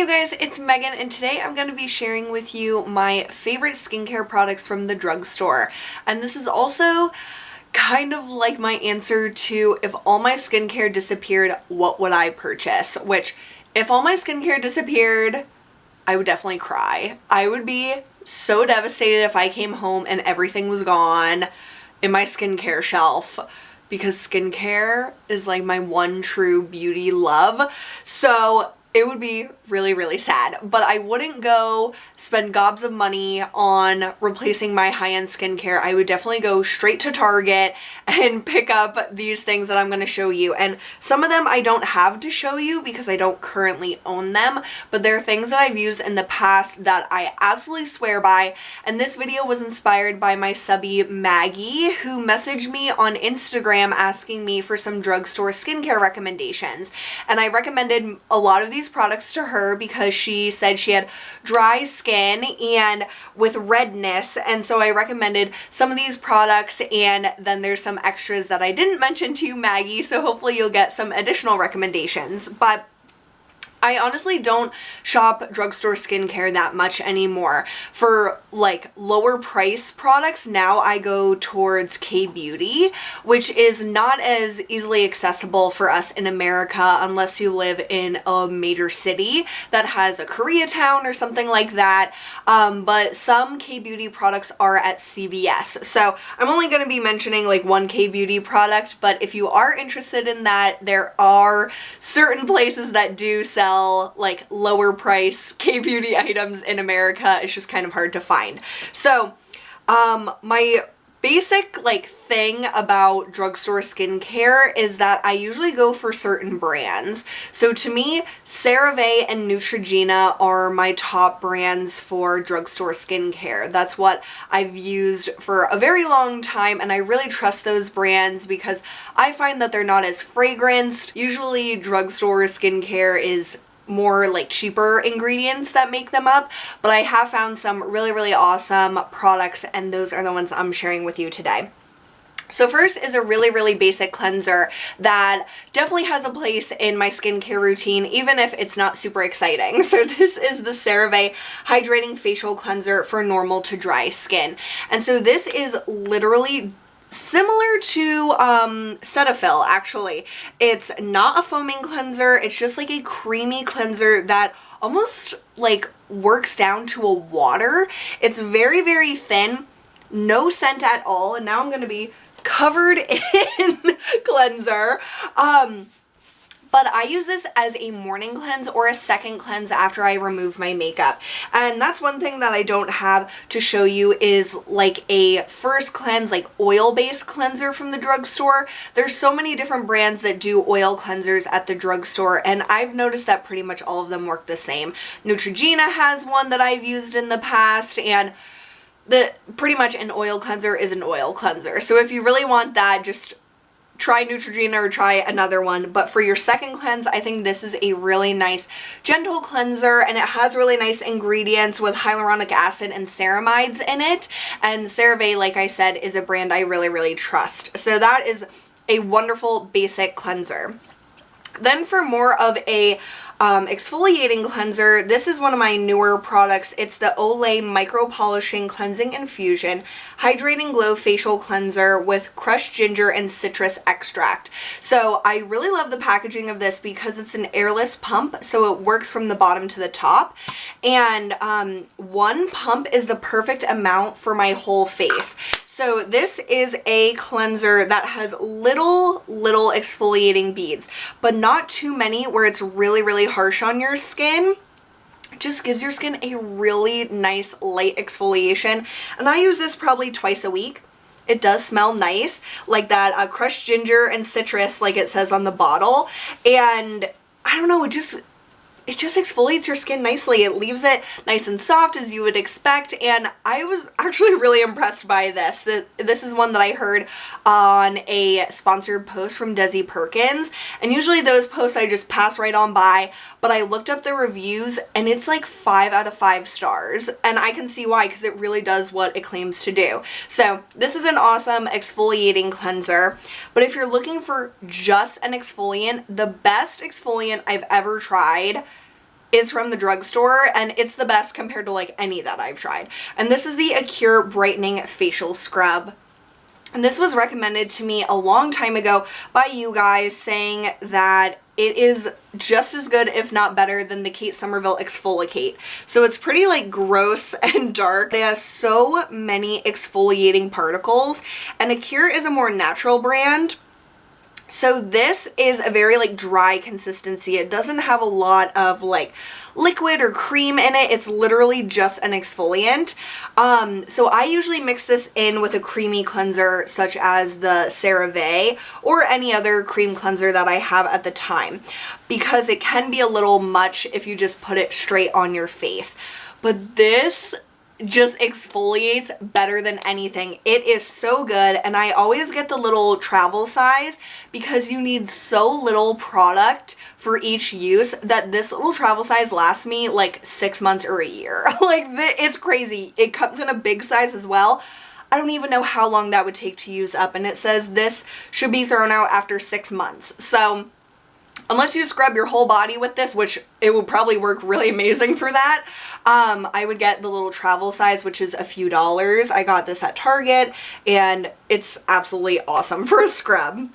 Hey guys, it's Megan and today I'm going to be sharing with you my favorite skincare products from the drugstore. And this is also kind of like my answer to if all my skincare disappeared, what would I purchase? Which, if all my skincare disappeared, I would definitely cry. I would be so devastated if I came home and everything was gone in my skincare shelf, because skincare is like my one true beauty love. So it would be really, really sad, but I wouldn't go spend gobs of money on replacing my high-end skincare. I would definitely go straight to Target and pick up these things that I'm going to show you. And some of them I don't have to show you because I don't currently own them, but they're things that I've used in the past that I absolutely swear by. And this video was inspired by my subby Maggie, who messaged me on Instagram asking me for some drugstore skincare recommendations. And I recommended a lot of these products to her because she said she had dry skin and with redness, and so I recommended some of these products, and then there's some extras that I didn't mention to you, Maggie, so hopefully you'll get some additional recommendations. But I honestly don't shop drugstore skincare that much anymore. For like lower price products, now I go towards K-Beauty, which is not as easily accessible for us in America unless you live in a major city that has a Koreatown or something like that. But some K-Beauty products are at CVS. So I'm only going to be mentioning like one K-Beauty product, but if you are interested in that, there are certain places that do sell like lower price K-Beauty items in America. It's just kind of hard to find. So my basic like thing about drugstore skincare is that I usually go for certain brands. So to me, CeraVe and Neutrogena are my top brands for drugstore skincare. That's what I've used for a very long time, and I really trust those brands because I find that they're not as fragranced. Usually drugstore skincare is more like cheaper ingredients that make them up, but I have found some really, really awesome products, and those are the ones I'm sharing with you today. So first is a really, really basic cleanser that definitely has a place in my skincare routine, even if it's not super exciting. So this is the CeraVe Hydrating Facial Cleanser for normal to dry skin. And so this is literally similar to Cetaphil, actually. It's not a foaming cleanser, it's just like a creamy cleanser that almost like works down to a water. It's very, very thin, no scent at all, and now I'm going to be covered in cleanser. But I use this as a morning cleanse or a second cleanse after I remove my makeup. And that's one thing that I don't have to show you is like a first cleanse, like oil-based cleanser from the drugstore. There's so many different brands that do oil cleansers at the drugstore, and I've noticed that pretty much all of them work the same. Neutrogena has one that I've used in the past, and pretty much an oil cleanser is an oil cleanser. So if you really want that, just try Neutrogena or try another one. But for your second cleanse, I think this is a really nice gentle cleanser, and it has really nice ingredients with hyaluronic acid and ceramides in it. And CeraVe, like I said, is a brand I really, really trust. So that is a wonderful basic cleanser. Then for more of a exfoliating cleanser, this is one of my newer products. It's the Olay Micro Polishing Cleansing Infusion Hydrating Glow Facial Cleanser with crushed ginger and citrus extract. So I really love the packaging of this because it's an airless pump, so it works from the bottom to the top. And one pump is the perfect amount for my whole face. So this is a cleanser that has little exfoliating beads, but not too many where it's really, really harsh on your skin. It just gives your skin a really nice light exfoliation, and I use this probably twice a week. It does smell nice, like that crushed ginger and citrus like it says on the bottle, and I don't know, it just exfoliates your skin nicely. It leaves it nice and soft as you would expect, and I was actually really impressed by this. This is one that I heard on a sponsored post from Desi Perkins, and usually those posts I just pass right on by, but I looked up the reviews and it's like 5 out of 5 stars, and I can see why, because it really does what it claims to do. So this is an awesome exfoliating cleanser, but if you're looking for just an exfoliant, the best exfoliant I've ever tried is from the drugstore, and it's the best compared to like any that I've tried. And this is the Acure Brightening Facial Scrub. And this was recommended to me a long time ago by you guys, saying that it is just as good, if not better, than the Kate Somerville Exfoliate. So it's pretty like gross and dark. It has so many exfoliating particles, and Acure is a more natural brand. So this is a very like dry consistency. It doesn't have a lot of like liquid or cream in it. It's literally just an exfoliant. So I usually mix this in with a creamy cleanser such as the CeraVe or any other cream cleanser that I have at the time, because it can be a little much if you just put it straight on your face. But this just exfoliates better than anything. It is so good, and I always get the little travel size because you need so little product for each use that this little travel size lasts me like 6 months or a year. Like, it's crazy. It comes in a big size as well. I don't even know how long that would take to use up, and it says this should be thrown out after 6 months. So unless you scrub your whole body with this, which it would probably work really amazing for that, I would get the little travel size, which is a few dollars. I got this at Target, and it's absolutely awesome for a scrub.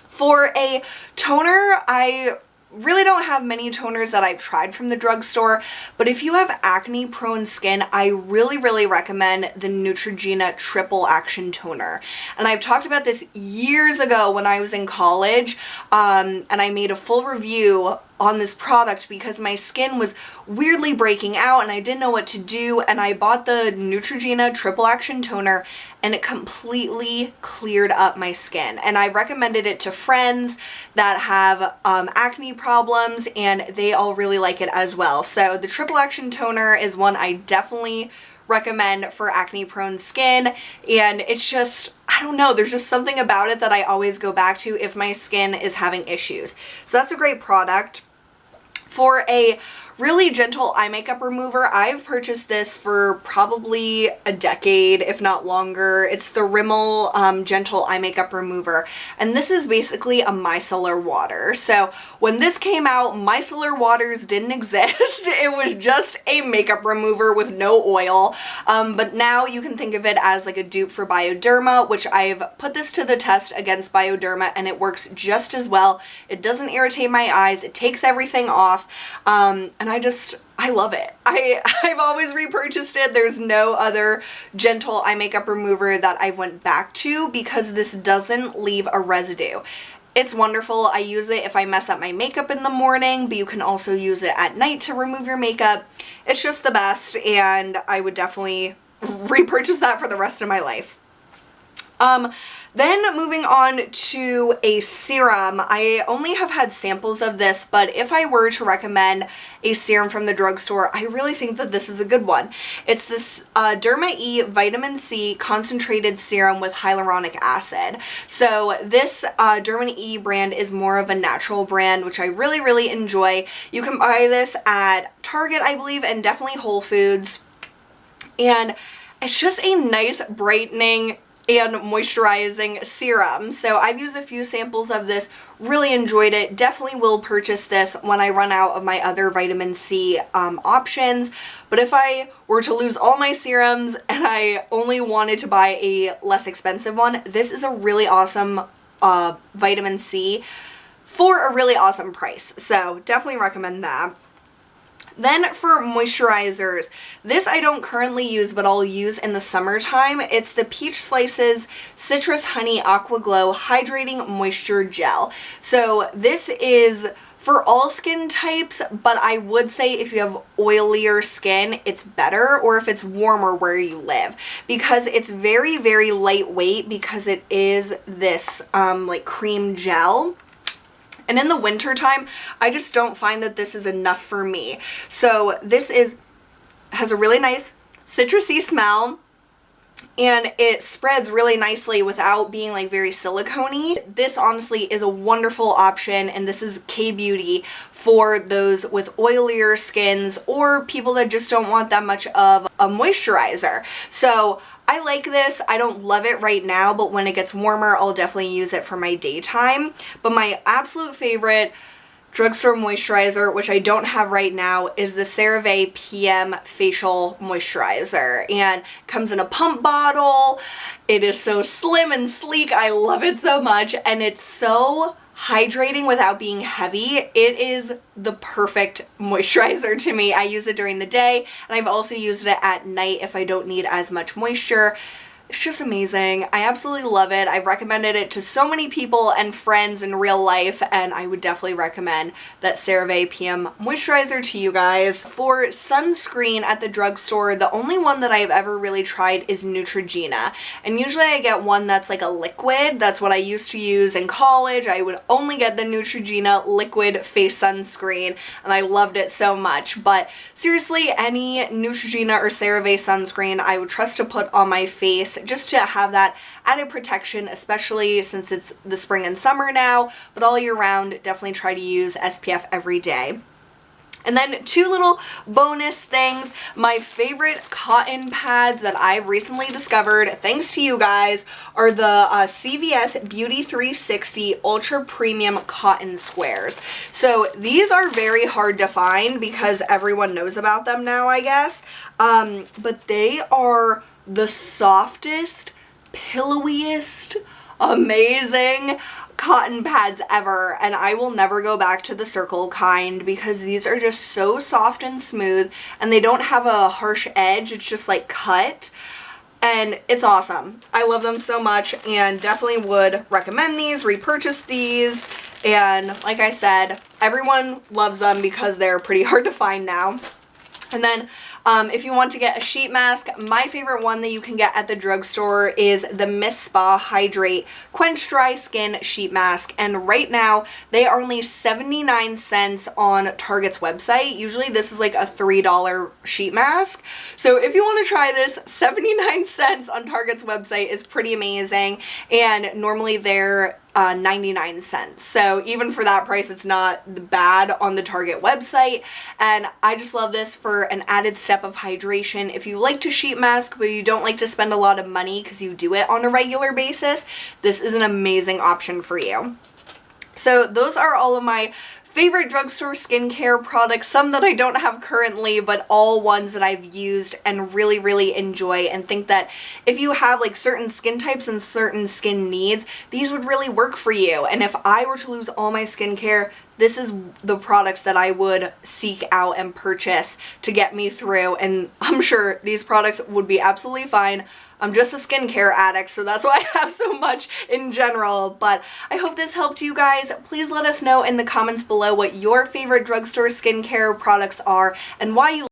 For a toner, I really don't have many toners that I've tried from the drugstore, but if you have acne prone skin, I really recommend the Neutrogena Triple Action Toner. And I've talked about this years ago when I was in college, and I made a full review on this product because my skin was weirdly breaking out and I didn't know what to do, and I bought the Neutrogena Triple Action Toner and it completely cleared up my skin. And I recommended it to friends that have acne problems, and they all really like it as well. So the Triple Action Toner is one I definitely recommend for acne prone skin, and it's just, I don't know, there's just something about it that I always go back to if my skin is having issues. So that's a great product. For a really gentle eye makeup remover, I've purchased this for probably a decade, if not longer. It's the Rimmel Gentle Eye Makeup Remover, and this is basically a micellar water. So when this came out, micellar waters didn't exist. It was just a makeup remover with no oil, but now you can think of it as like a dupe for Bioderma, which I've put this to the test against Bioderma, and it works just as well. It doesn't irritate my eyes, it takes everything off, and I love it. I've always repurchased it. There's no other gentle eye makeup remover that I went back to because this doesn't leave a residue. It's wonderful. I use it if I mess up my makeup in the morning, but you can also use it at night to remove your makeup. It's just the best, and I would definitely repurchase that for the rest of my life. Then moving on to a serum. I only have had samples of this, but if I were to recommend a serum from the drugstore, I really think that this is a good one. It's this Derma E Vitamin C Concentrated Serum with Hyaluronic Acid. So this Derma E brand is more of a natural brand, which I really enjoy. You can buy this at Target, I believe, and definitely Whole Foods. And it's just a nice brightening and moisturizing serum. So I've used a few samples of this, really enjoyed it, definitely will purchase this when I run out of my other vitamin C options. But if I were to lose all my serums and I only wanted to buy a less expensive one, this is a really awesome vitamin C for a really awesome price. So definitely recommend that. Then for moisturizers, this I don't currently use, but I'll use in the summertime. It's the Peach Slices Citrus Honey Aqua Glow Hydrating Moisture Gel. So this is for all skin types, but I would say if you have oilier skin, it's better, or if it's warmer where you live, because it's very lightweight because it is this like cream gel. And in the winter time, I just don't find that this is enough for me. So this has a really nice citrusy smell, and it spreads really nicely without being like very silicone-y. This honestly is a wonderful option, and this is K-Beauty for those with oilier skins or people that just don't want that much of a moisturizer. So I like this. I don't love it right now, but when it gets warmer, I'll definitely use it for my daytime. But my absolute favorite drugstore moisturizer, which I don't have right now, is the CeraVe PM Facial Moisturizer, and comes in a pump bottle. It is so slim and sleek. I love it so much, and it's so hydrating without being heavy. It is the perfect moisturizer to me. I use it during the day, and I've also used it at night if I don't need as much moisture. It's just amazing. I absolutely love it. I've recommended it to so many people and friends in real life, and I would definitely recommend that CeraVe PM moisturizer to you guys. For sunscreen at the drugstore, the only one that I've ever really tried is Neutrogena, and usually I get one that's like a liquid. That's what I used to use in college. I would only get the Neutrogena liquid face sunscreen, and I loved it so much. But seriously, any Neutrogena or CeraVe sunscreen I would trust to put on my face, just to have that added protection, especially since it's the spring and summer now, but all year round. Definitely try to use SPF every day. And then two little bonus things. My favorite cotton pads that I've recently discovered, thanks to you guys, are the CVS Beauty 360 Ultra Premium Cotton Squares. So these are very hard to find because everyone knows about them now, I guess. But they are the softest, pillowiest, amazing cotton pads ever, and I will never go back to the circle kind because these are just so soft and smooth, and they don't have a harsh edge. It's just like cut, and it's awesome. I love them so much, and definitely would recommend these, repurchase these, and like I said, everyone loves them because they're pretty hard to find now. And then if you want to get a sheet mask, my favorite one that you can get at the drugstore is the Miss Spa Hydrate Quench Dry Skin Sheet Mask. And right now, they are only 79 cents on Target's website. Usually this is like a $3 sheet mask. So if you want to try this, 79 cents on Target's website is pretty amazing. And normally they're 99 cents. So even for that price, it's not bad on the Target website. And I just love this for an added step of hydration. If you like to sheet mask, but you don't like to spend a lot of money because you do it on a regular basis, this is an amazing option for you. So those are all of my favorite drugstore skincare products, some that I don't have currently, but all ones that I've used and really, really enjoy, and think that if you have like certain skin types and certain skin needs, these would really work for you. And if I were to lose all my skincare, this is the products that I would seek out and purchase to get me through, and I'm sure these products would be absolutely fine. I'm just a skincare addict, so that's why I have so much in general. But I hope this helped you guys. Please let us know in the comments below what your favorite drugstore skincare products are and why you